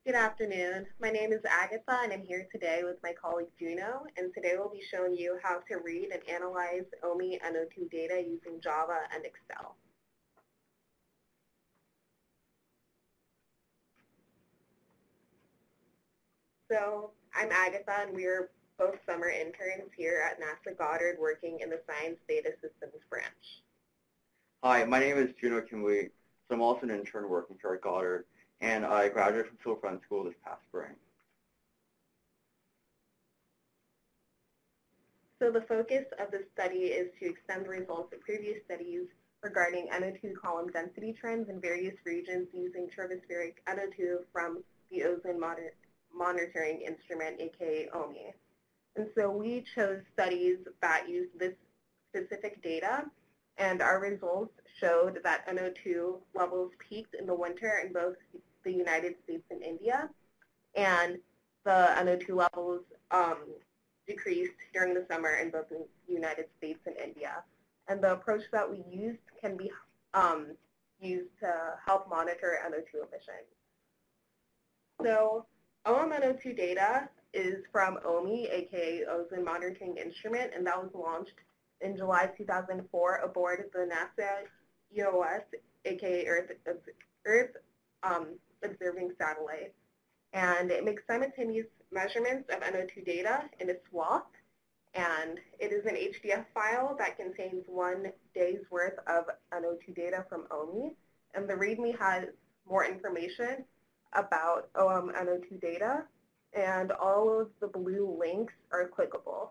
Good afternoon. My name is Agatha, and I'm here today with my colleague Juno, and today we'll be showing you how to read and analyze OMI NO₂ data using Java and Excel. So I'm Agatha, and we are both summer interns here at NASA Goddard working in the Science Data Systems branch. Hi, my name is Juno Kimwee, so I'm also an intern working here at Goddard, and I graduated from Civil Friends School this past spring. So the focus of this study is to extend the results of previous studies regarding NO₂ column density trends in various regions using tropospheric NO₂ from the Ozone Monitoring Instrument, aka OMI. And so we chose studies that use this specific data, and our results showed that NO₂ levels peaked in the winter in both the United States and India, and the NO₂ levels decreased during the summer in both the United States and India. And the approach that we used can be used to help monitor NO₂ emissions. So NO₂ data is from OMI, aka Ozone Monitoring Instrument, and that was launched in July 2004 aboard the NASA EOS, aka Earth Observing Satellite. And it makes simultaneous measurements of NO₂ data in a swath, and it is an HDF file that contains 1 day's worth of NO₂ data from OMI, and the README has more information about NO₂ data, and all of the blue links are clickable.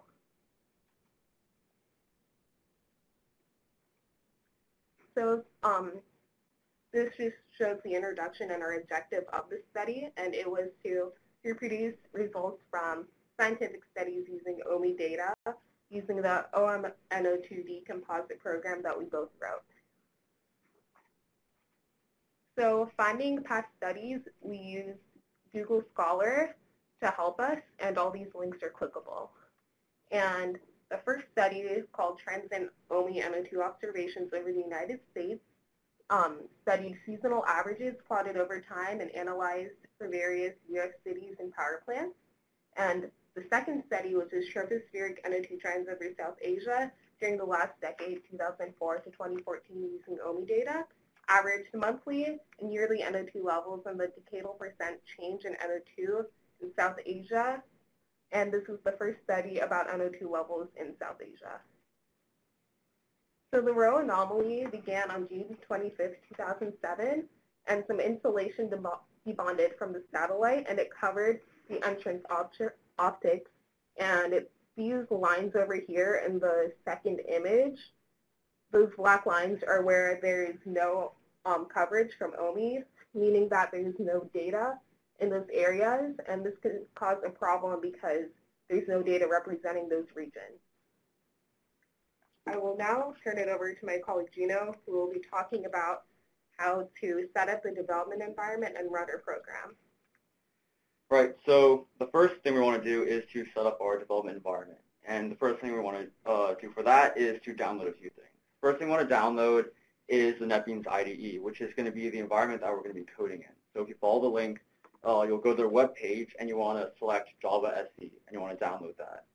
So this just shows the introduction and our objective of the study, and it was to reproduce results from scientific studies using OMI data using the OM-NO₂D composite program that we both wrote. So finding past studies, we used Google Scholar to help us, and all these links are clickable. And the first study is called Trends in OMI NO₂ Observations over the United States, studied seasonal averages plotted over time and analyzed for various U.S. cities and power plants. And the second study, which is tropospheric NO₂ trends over South Asia during the last decade, 2004 to 2014, using OMI data, averaged monthly and yearly NO₂ levels and the decadal percent change in NO₂ in South Asia. And this was the first study about NO₂ levels in South Asia. So the Rho anomaly began on June 25th, 2007, and some insulation debonded from the satellite, and it covered the entrance optics. And these lines over here in the second image, those black lines are where there is no coverage from OMI, meaning that there is no data in those areas, and this could cause a problem because there's no data representing those regions. I will now turn it over to my colleague Juno, who will be talking about how to set up the development environment and run our program. Right, so the first thing we want to do is to set up our development environment. And the first thing we want to do for that is to download a few things. First thing we want to download is the NetBeans IDE, which is going to be the environment that we're going to be coding in. So if you follow the link, you'll go to their web page and you want to select Java SE and you want to download that.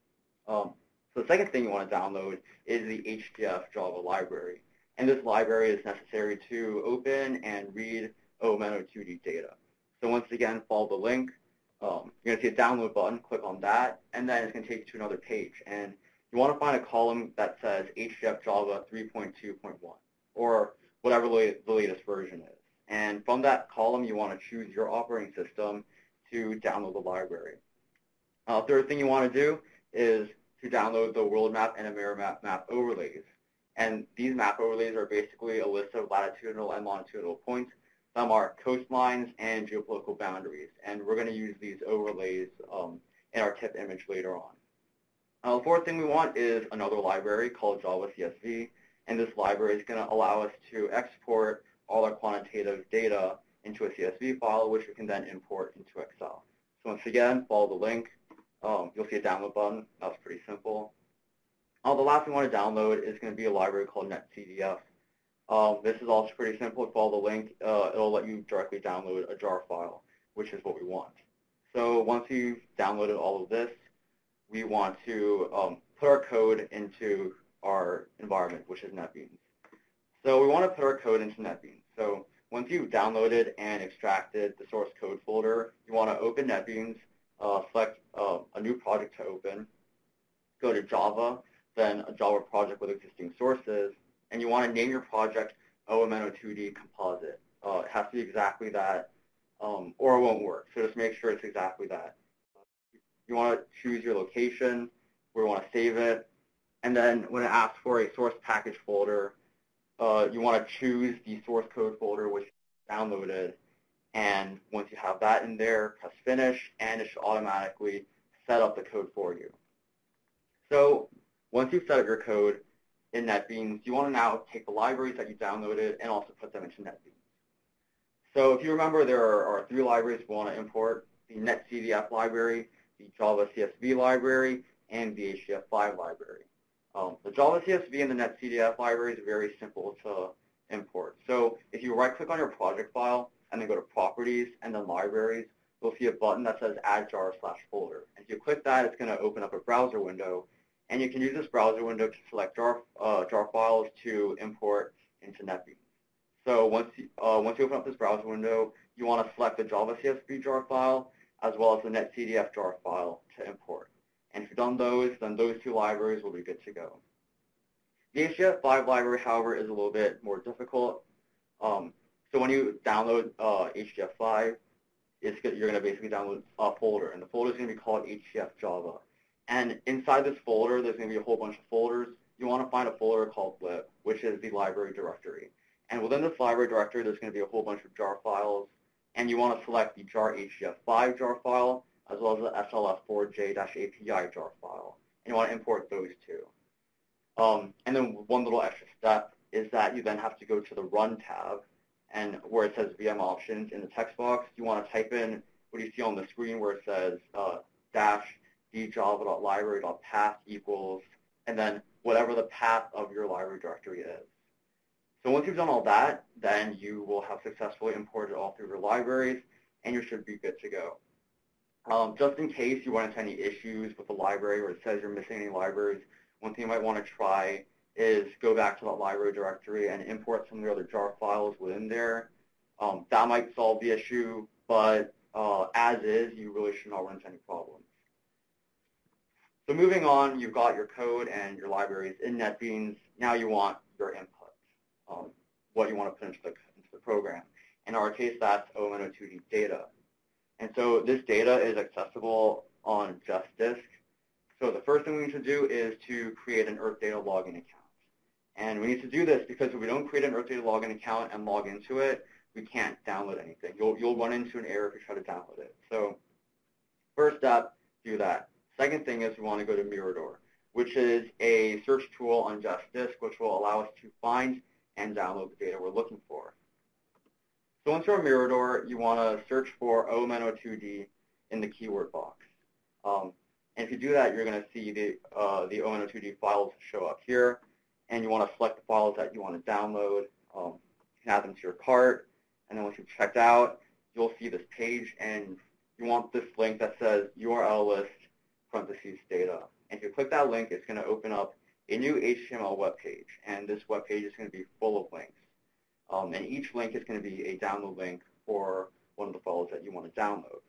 So the second thing you want to download is the HDF Java library. And this library is necessary to open and read OM-NO₂D data. So once again, follow the link. You're going to see a download button. Click on that, and then it's going to take you to another page. And you want to find a column that says HDF Java 3.2.1, or whatever the latest version is. And from that column, you want to choose your operating system to download the library. Third thing you want to do is to download the world map and a mirror map overlays. And these map overlays are basically a list of latitudinal and longitudinal points that mark coastlines and geopolitical boundaries. And we're going to use these overlays in our tip image later on. The fourth thing we want is another library called Java CSV. And this library is going to allow us to export all our quantitative data into a CSV file, which we can then import into Excel. So once again, follow the link. You'll see a download button. That's pretty simple. The last thing we want to download is going to be a library called NetCDF. This is also pretty simple. Follow the link. It'll let you directly download a jar file. which is what we want. So once you've downloaded all of this, we want to put our code into our environment, which is NetBeans. So we want to put our code into NetBeans. So once you've downloaded and extracted the source code folder, you want to open NetBeans, select a new project to open, go to Java, then a Java project with existing sources, and you want to name your project OMI composite. It has to be exactly that, or it won't work. So just make sure it's exactly that. You want to choose your location, where you want to save it, and then when it asks for a source package folder, you want to choose the source code folder which is downloaded, and once you have that in there, press finish, and it should automatically set up the code for you. So once you've set up your code in NetBeans, you want to now take the libraries that you downloaded and also put them into NetBeans. So if you remember, there are 3 libraries we want to import: the netcdf library, the Java CSV library, and the HDF5 library. The Java CSV and the netcdf library is very simple to import. So if you right-click on your project file and then go to Properties and then Libraries, you'll see a button that says Add jar/folder. And if you click that, it's going to open up a browser window, and you can use this browser window to select jar files to import into NetBeans. So once you open up this browser window, you want to select the Java CSV jar file as well as the netcdf jar file to import. And if you've done those, then those 2 libraries will be good to go. The HDF5 library, however, is a little bit more difficult. So when you download HDF5, you're going to basically download a folder, and the folder is going to be called HDF Java. And inside this folder, there's going to be a whole bunch of folders. You want to find a folder called lib, which is the library directory. And within this library directory, there's going to be a whole bunch of jar files, and you want to select the jar HDF5 jar file as well as the SLF4J-API jar file. And you want to import those 2. And then one little extra step is that you then have to go to the Run tab, and where it says VM options in the text box, you want to type in what you see on the screen where it says -djava.library.path equals, and then whatever the path of your library directory is. So once you've done all that, then you will have successfully imported all 3 of your libraries, and you should be good to go. Just in case you run into any issues with the library or it says you're missing any libraries, one thing you might want to try is go back to that library directory and import some of the other jar files within there. That might solve the issue, but as is, you really should not run into any problems. So moving on, you've got your code and your libraries in NetBeans. Now you want your input, what you want to put into the program. In our case, that's OMI data. And so this data is accessible on EOSDIS. So the first thing we need to do is to create an Earth Data login account. And we need to do this because if we don't create an Earth Data login account and log into it, we can't download anything. You'll run into an error if you try to download it. So first step, do that. Second thing is we want to go to Mirador, which is a search tool on EOSDIS, which will allow us to find and download the data we're looking for. So once you're on Mirador, you want to search for OMI in the keyword box. And if you do that, you're going to see the OMI files show up here, and you want to select the files that you want to download. You can add them to your cart, and then once you've checked out, you'll see this page, and you want this link that says URL list parentheses data. And if you click that link, it's going to open up a new HTML web page, and this web page is going to be full of links. And each link is going to be a download link for one of the files that you want to download.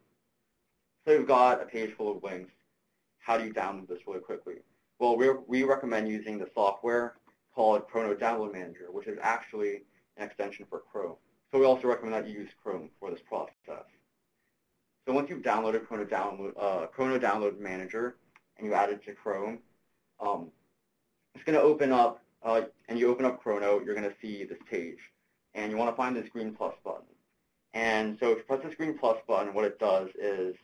So you've got a page full of links. How do you download this really quickly? Well, we recommend using the software called Chrono Download Manager, which is actually an extension for Chrome. So we also recommend that you use Chrome for this process. So once you've downloaded Chrono Download Manager and you add it to Chrome, it's going to open up, and you open up Chrono, you're going to see this page. And you want to find this green plus button. And so if you press this green plus button, what it does is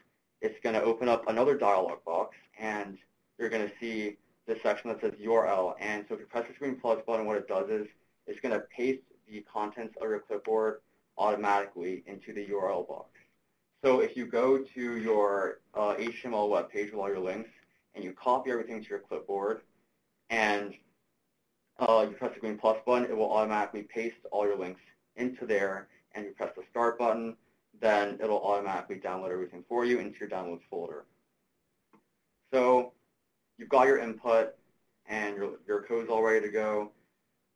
it's going to open up another dialog box, and you're going to see this section that says URL. And so if you press this green plus button, what it does is it's going to paste the contents of your clipboard automatically into the URL box. So if you go to your HTML web page with all your links, and you copy everything to your clipboard, and you press the green plus button, it will automatically paste all your links into there, and you press the start button, then it'll automatically download everything for you into your downloads folder. So you've got your input and your code's all ready to go.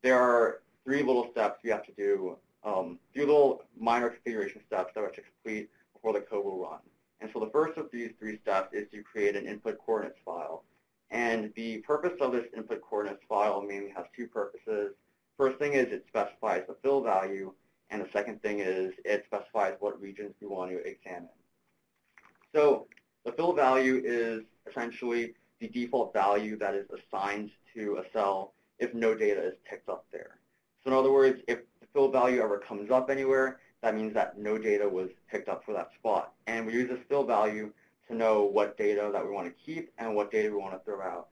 There are 3 little steps you have to do, 3 little minor configuration steps that we have to complete before the code will run. And so the first of these 3 steps is to create an input coordinates file. And the purpose of this input coordinates file mainly has 2 purposes. First thing is it specifies the fill value, and the second thing is it specifies what regions we want to examine. So the fill value is essentially the default value that is assigned to a cell if no data is picked up there. So in other words, if the fill value ever comes up anywhere, that means that no data was picked up for that spot. And we use this fill value to know what data that we want to keep and what data we want to throw out.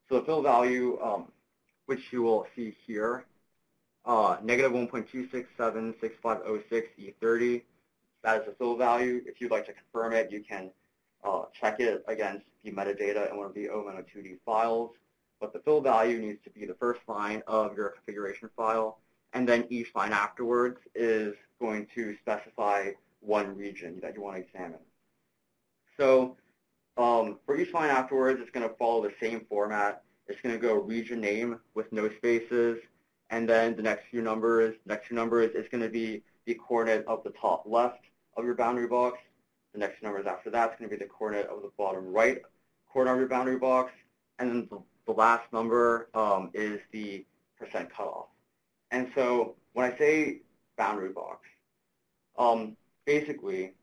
So the fill value, which you will see here, negative 1.2676506 E30, that is the fill value. If you'd like to confirm it, you can check it against the metadata in one of the OMI files. But the fill value needs to be the first line of your configuration file, and then each line afterwards is going to specify one region that you want to examine. So for each line afterwards, it's going to follow the same format. It's going to go region name with no spaces, and then the next few numbers is going to be the coordinate of the top left of your boundary box. The next numbers after that is going to be the coordinate of the bottom right corner of your boundary box, and then the last number is the percent cutoff. And so when I say boundary box, basically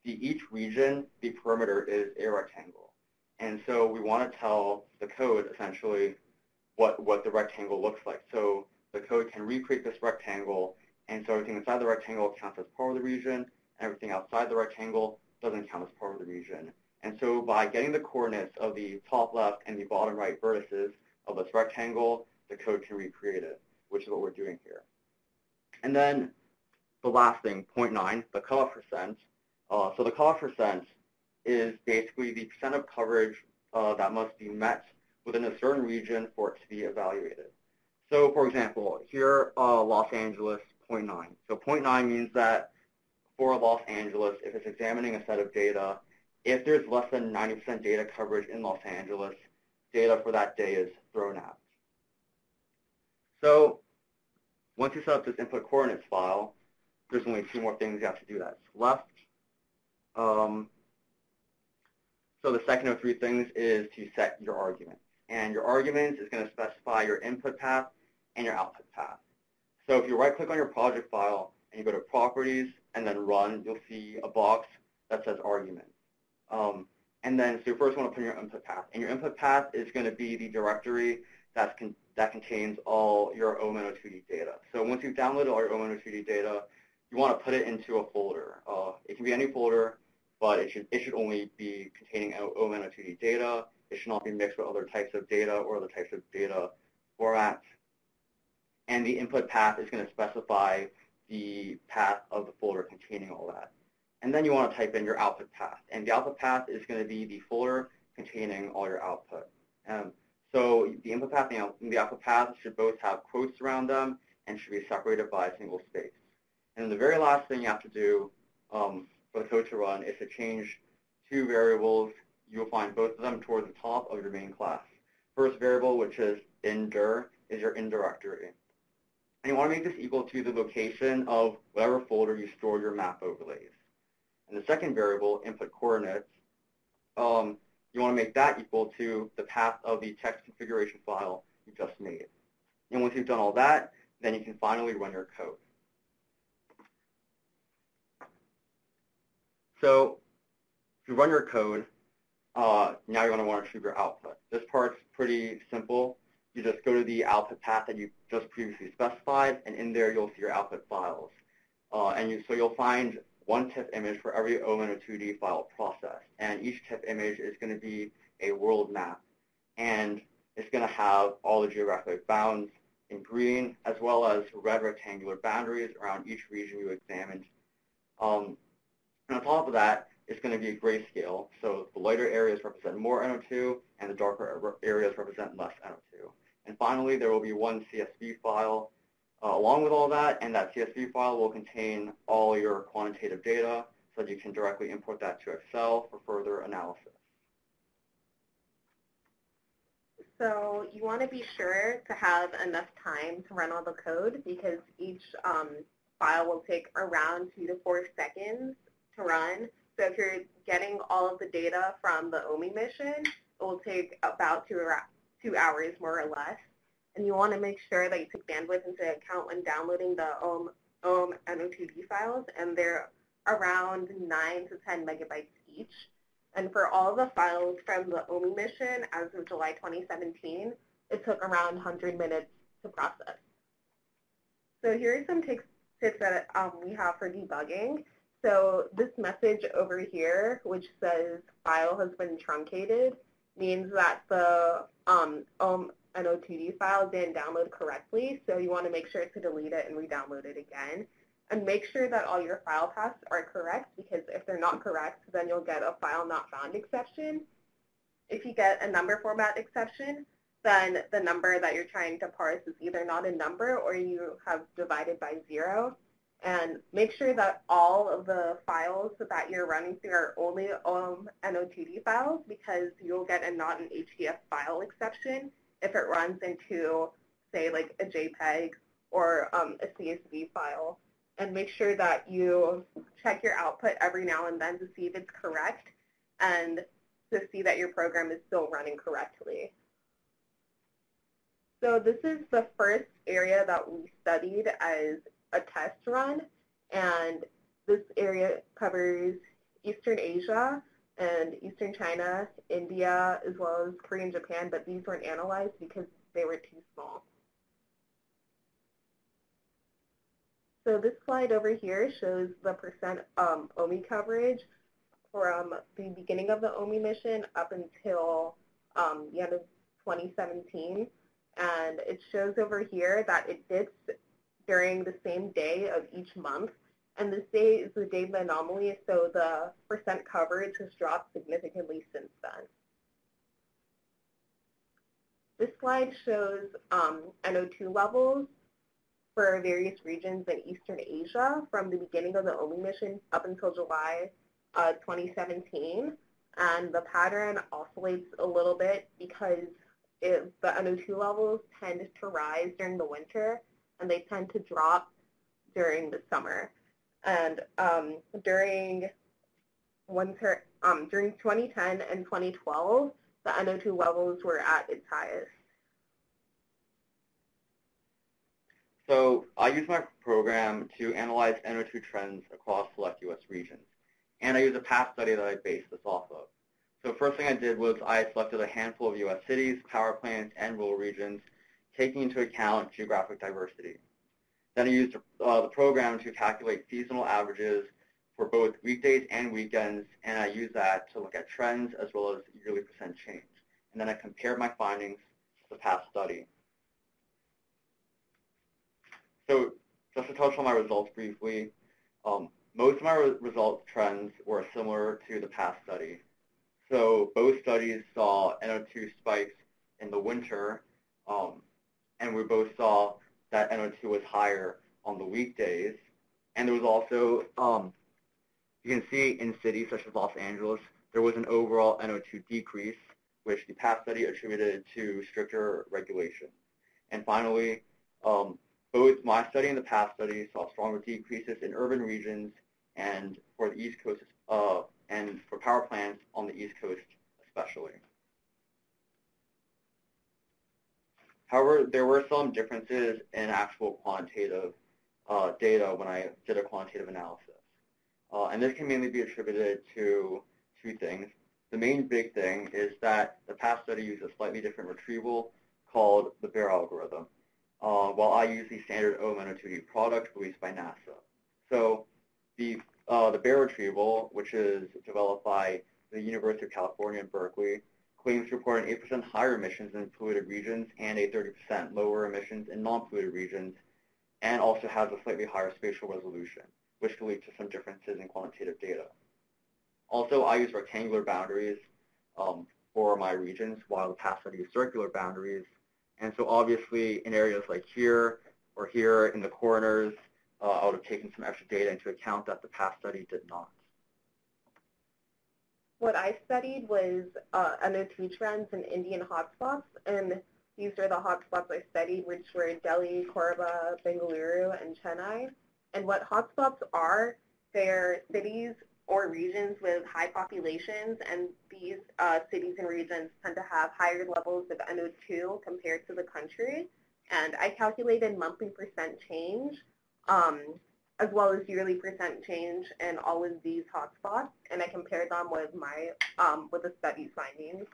each region, the perimeter is a rectangle. And so we want to tell the code essentially what the rectangle looks like. So the code can recreate this rectangle, and so everything inside the rectangle counts as part of the region, and everything outside the rectangle doesn't count as part of the region. And so by getting the coordinates of the top left and the bottom right vertices of this rectangle, the code can recreate it, which is what we're doing here. And then the last thing, 0.9, the cutoff percent. So the cutoff percent is basically the percent of coverage that must be met within a certain region for it to be evaluated. So for example, here Los Angeles, 0.9. So 0.9 means that for Los Angeles, if it's examining a set of data, if there's less than 90% data coverage in Los Angeles, data for that day is thrown out. So once you set up this input coordinates file, there's only 2 more things you have to do that's left. So the second of 3 things is to set your arguments. And your arguments is going to specify your input path and your output path. So if you right-click on your project file and you go to Properties and then Run, you'll see a box that says Arguments. And then, so you first want to put in your input path. And your input path is going to be the directory that contains all your OMI data. So once you've downloaded all your OMI data, you want to put it into a folder. It can be any folder, but it should only be containing OMI data. It should not be mixed with other types of data or other types of data formats. And the input path is going to specify the path of the folder containing all that. And then you want to type in your output path. And the output path is going to be the folder containing all your output. So the input path and the output path should both have quotes around them and should be separated by a single space. And then the very last thing you have to do for the code to run is to change 2 variables. You'll find both of them towards the top of your main class. First variable, which is indir, is your in directory. And you want to make this equal to the location of whatever folder you store your map overlays. And the second variable, input coordinates, you want to make that equal to the path of the text configuration file you just made. And once you've done all that, then you can finally run your code. So if you run your code, now you're going to want to choose your output. This part's pretty simple. You just go to the output path that you just previously specified, and in there you'll see your output files. So you'll find one TIFF image for every OMI file processed, and each TIFF image is going to be a world map, and it's going to have all the geographic bounds in green, as well as red rectangular boundaries around each region you examined. And on top of that, it's going to be a grayscale, so the lighter areas represent more NO₂, and the darker areas represent less NO₂. And finally, there will be one CSV file along with all that, and that CSV file will contain all your quantitative data, so that you can directly import that to Excel for further analysis. So you want to be sure to have enough time to run all the code because each file will take around 2 to 4 seconds to run. So if you're getting all of the data from the OMI mission, it will take about 2 hours more or less. And you want to make sure that you take bandwidth into account when downloading the NO₂ files, and they're around 9 to 10 megabytes each. And for all the files from the OMI mission as of July 2017, it took around 100 minutes to process. So here are some tips that we have for debugging. So this message over here, which says file has been truncated, means that the NO₂ file didn't download correctly, so you want to make sure to delete it and re-download it again. And make sure that all your file paths are correct, because if they're not correct, then you'll get a file not found exception. If you get a number format exception, then the number that you're trying to parse is either not a number or you have divided by 0. And make sure that all of the files that you're running through are only NO₂ files, because you'll get a not an HDF file exception if it runs into, say, like a JPEG or a CSV file. And make sure that you check your output every now and then to see if it's correct and to see that your program is still running correctly. So this is the first area that we studied as a test run, and this area covers Eastern Asia and Eastern China, India, as well as Korea and Japan, but these weren't analyzed because they were too small. So this slide over here shows the percent OMI coverage from the beginning of the OMI mission up until the end of 2017. And it shows over here that it dips during the same day of each month. And this day is the day of the anomaly, so the percent coverage has dropped significantly since then. This slide shows NO₂ levels for various regions in Eastern Asia from the beginning of the OMI mission up until July 2017. And the pattern oscillates a little bit because the NO₂ levels tend to rise during the winter and they tend to drop during the summer. And during 2010 and 2012, the NO₂ levels were at its highest. So I use my program to analyze NO₂ trends across select U.S. regions. And I use a past study that I based this off of. So first thing I did was I selected a handful of U.S. cities, power plants, and rural regions, taking into account geographic diversity. Then I used the program to calculate seasonal averages for both weekdays and weekends, and I used that to look at trends as well as yearly percent change. And then I compared my findings to the past study. So just to touch on my results briefly, most of my result trends were similar to the past study. So both studies saw NO₂ spikes in the winter, and we both saw that NO₂ was higher on the weekdays. And there was also, you can see in cities such as Los Angeles, there was an overall NO₂ decrease, which the past study attributed to stricter regulation. And finally, both my study and the past study saw stronger decreases in urban regions and for the East Coast, and for power plants on the East Coast especially. However, there were some differences in actual quantitative data when I did a quantitative analysis. And this can mainly be attributed to two things. The main big thing is that the past study used a slightly different retrieval called the Bear algorithm, while I use the standard NO₂ product released by NASA. So the Bear retrieval, which is developed by the University of California in Berkeley, claims to report an 8% higher emissions in polluted regions and a 30% lower emissions in non-polluted regions, and also has a slightly higher spatial resolution, which can lead to some differences in quantitative data. Also, I use rectangular boundaries for my regions, while the past study used circular boundaries. And so obviously in areas like here or here in the corners, I would have taken some extra data into account that the past study did not. What I studied was NO₂ trends in Indian hotspots, and these are the hotspots I studied, which were Delhi, Korba, Bengaluru, and Chennai. And what hotspots are, they're cities or regions with high populations, and these cities and regions tend to have higher levels of NO₂ compared to the country. And I calculated monthly percent change, as well as yearly percent change in all of these hotspots, and I compared them with the study's findings.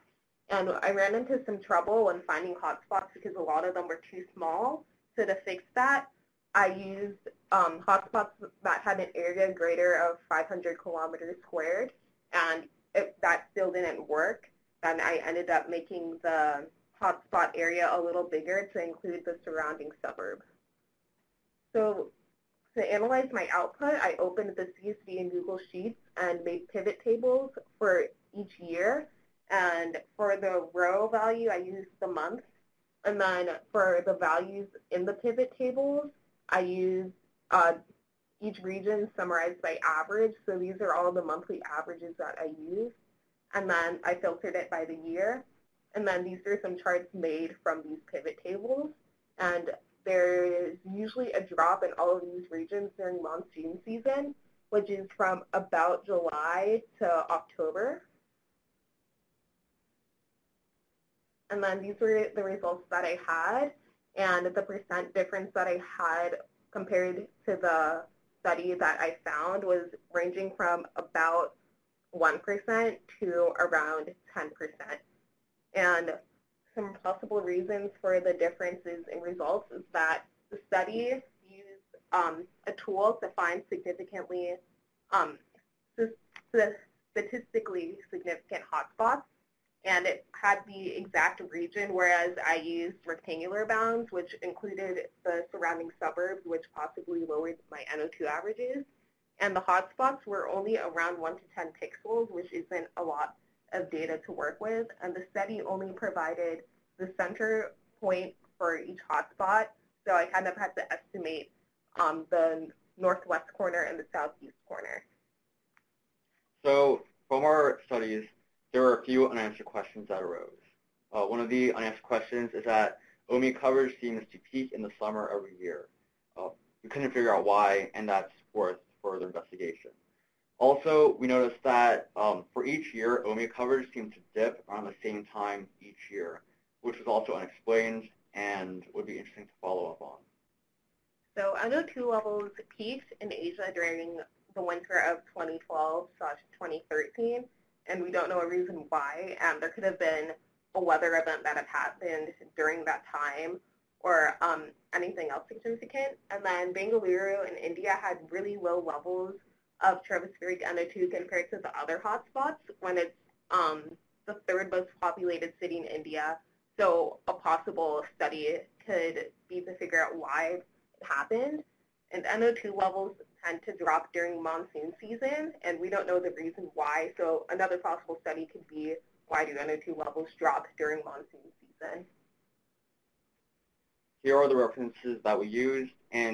And I ran into some trouble when finding hotspots because a lot of them were too small. So to fix that, I used hotspots that had an area greater of 500 kilometers squared, and if that still didn't work, then I ended up making the hotspot area a little bigger to include the surrounding suburbs. So to analyze my output, I opened the CSV in Google Sheets and made pivot tables for each year. And for the row value, I used the month. And then for the values in the pivot tables, I used each region summarized by average. So these are all the monthly averages that I used. And then I filtered it by the year. And then these are some charts made from these pivot tables. And there is usually a drop in all of these regions during monsoon season, which is from about July to October. And then these were the results that I had, and the percent difference that I had compared to the study that I found was ranging from about 1% to around 10%. And some possible reasons for the differences in results is that the study used a tool to find statistically significant hotspots, and it had the exact region, whereas I used rectangular bounds, which included the surrounding suburbs, which possibly lowered my NO₂ averages. And the hotspots were only around 1 to 10 pixels, which isn't a lot of data to work with, and the study only provided the center point for each hotspot, so I kind of had to estimate the northwest corner and the southeast corner. So from our studies, there were a few unanswered questions that arose. One of the unanswered questions is that OMI coverage seems to peak in the summer every year. We couldn't figure out why, and that's worth further investigation. Also, we noticed that for each year, OMI coverage seemed to dip around the same time each year, which was also unexplained and would be interesting to follow up on. So NO₂ levels peaked in Asia during the winter of 2012/2013, and we don't know a reason why. There could have been a weather event that had happened during that time, or anything else significant. And then Bengaluru in India had really low levels of tropospheric NO₂ compared to the other hotspots when it's the third most populated city in India. So a possible study could be to figure out why it happened. And NO₂ levels tend to drop during monsoon season, and we don't know the reason why. So another possible study could be, why do NO₂ levels drop during monsoon season? Here are the references that we used, and